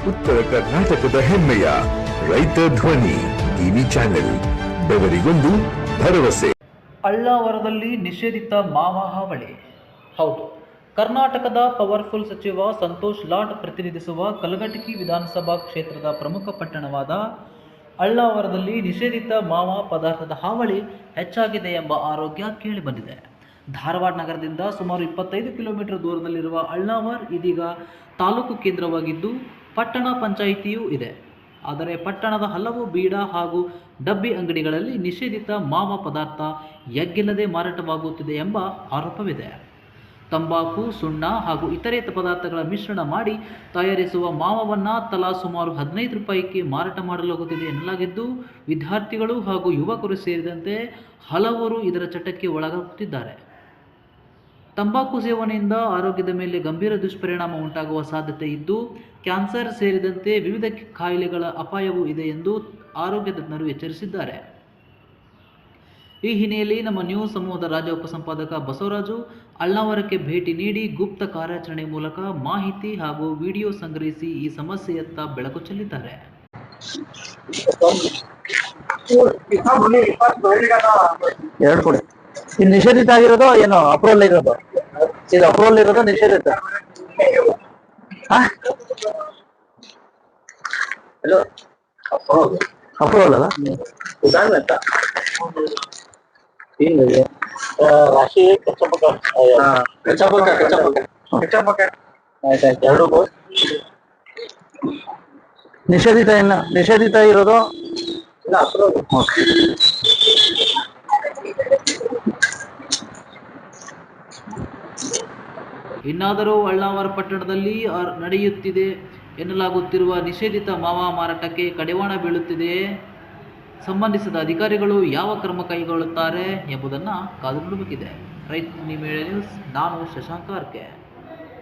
ಉತ್ತರ ಕರ್ನಾಟಕದ ಹೆಮ್ಮೆಯ ರೈತ ಧ್ವನಿ ಟಿವಿ ಚಾನೆಲ್, ಬೆವರಿಗೊಂದು ಭರವಸೆ. ಅಳ್ಳಾವರದಲ್ಲಿ ನಿಷೇಧಿತ ಮಾವ ಹಾವಳಿ. ಹೌದು, ಕರ್ನಾಟಕದ ಪವರ್ಫುಲ್ ಸಚಿವ ಸಂತೋಷ್ ಲಾಡ್ ಪ್ರತಿನಿಧಿಸುವ ಕಲಘಟಕಿ ವಿಧಾನಸಭಾ ಕ್ಷೇತ್ರದ ಪ್ರಮುಖ ಪಟ್ಟಣವಾದ ಅಳ್ಳಾವರದಲ್ಲಿ ನಿಷೇಧಿತ ಮಾವ ಪದಾರ್ಥದ ಹಾವಳಿ ಹೆಚ್ಚಾಗಿದೆ ಎಂಬ ಆರೋಗ್ಯ ಕೇಳಿಬಂದಿದೆ. ಧಾರವಾಡ ನಗರದಿಂದ ಸುಮಾರು 25 ಕಿಲೋಮೀಟರ್ ದೂರದಲ್ಲಿರುವ ಅಳ್ಳಾವರ್ ಇದೀಗ ತಾಲೂಕು ಕೇಂದ್ರವಾಗಿದ್ದು ಪಟ್ಟಣ ಪಂಚಾಯಿತಿಯೂ ಇದೆ. ಆದರೆ ಪಟ್ಟಣದ ಹಲವು ಬೀಡ ಹಾಗೂ ಡಬ್ಬಿ ಅಂಗಡಿಗಳಲ್ಲಿ ನಿಷೇಧಿತ ಮಾವ ಪದಾರ್ಥ ಎಗ್ಗಿಲ್ಲದೆ ಮಾರಾಟವಾಗುತ್ತಿದೆ ಎಂಬ ಆರೋಪವಿದೆ. ತಂಬಾಕು, ಸುಣ್ಣ ಹಾಗೂ ಇತರೆ ಪದಾರ್ಥಗಳ ಮಿಶ್ರಣ ಮಾಡಿ ತಯಾರಿಸುವ ಮಾವವನ್ನು ತಲಾ ಸುಮಾರು 15 ರೂಪಾಯಿಗೆ ಮಾರಾಟ ಮಾಡಲಾಗುತ್ತಿದೆ ಎನ್ನಲಾಗಿದ್ದು, ವಿದ್ಯಾರ್ಥಿಗಳು ಹಾಗೂ ಯುವಕರು ಸೇರಿದಂತೆ ಹಲವರು ಇದರ ಚಟಕ್ಕೆ ಒಳಗಾಗುತ್ತಿದ್ದಾರೆ. ತಂಬಾಕು ಸೇವನೆಯಿಂದ ಆರೋಗ್ಯದ ಮೇಲೆ ಗಂಭೀರ ದುಷ್ಪರಿಣಾಮ ಉಂಟಾಗುವ ಸಾಧ್ಯತೆ ಇದ್ದು, ಕ್ಯಾನ್ಸರ್ ಸೇರಿದಂತೆ ವಿವಿಧ ಕಾಯಿಲೆಗಳ ಅಪಾಯವೂ ಇದೆ ಎಂದು ಆರೋಗ್ಯ ತಜ್ಞರು ಎಚ್ಚರಿಸಿದ್ದಾರೆ. ಈ ಹಿನ್ನೆಲೆಯಲ್ಲಿ ನಮ್ಮ ನ್ಯೂಸ್ ಸಮೂಹದ ರಾಜ್ಯ ಉಪಸಂಪಾದಕ ಬಸವರಾಜು ಅಳ್ಳಾವರಕ್ಕೆ ಭೇಟಿ ನೀಡಿ ಗುಪ್ತ ಕಾರ್ಯಾಚರಣೆ ಮೂಲಕ ಮಾಹಿತಿ ಹಾಗೂ ವಿಡಿಯೋ ಸಂಗ್ರಹಿಸಿ ಈ ಸಮಸ್ಯೆಯತ್ತ ಬೆಳಕು ಚೆಲ್ಲಿದ್ದಾರೆ. ಇದು ನಿಷೇಧಿತ ಆಗಿರೋದು ಏನೋ ಅಪ್ರೂವಲ್ ಇರೋದು? ಇದು ಅಪ್ರೂವಲ್ ಇರೋದು ನಿಷೇಧಿತ? ಅಪ್ರೂವಲ್ ಅಲ್ಲ? ರಾಶಿ ನಿಷೇಧಿತ ಇಲ್ಲ, ನಿಷೇಧಿತ ಇರೋದು ಇನ್ನಾದರೂ ಅಳ್ಳಾವರ ಪಟ್ಟಣದಲ್ಲಿ ನಡೆಯುತ್ತಿದೆ ಎನ್ನಲಾಗುತ್ತಿರುವ ನಿಷೇಧಿತ ಮಾವ ಮಾರಾಟಕ್ಕೆ ಕಡಿವಾಣ ಬೀಳುತ್ತಿದೆಯೇ? ಸಂಬಂಧಿಸಿದ ಅಧಿಕಾರಿಗಳು ಯಾವ ಕ್ರಮ ಕೈಗೊಳ್ಳುತ್ತಾರೆ ಎಂಬುದನ್ನು ಕಾದು ನೋಡಬೇಕಿದೆ. ರೈತ ನ್ಯೂಸ್, ನಾನು ಶಶಾಂಕ ಆರ್ಕೆ.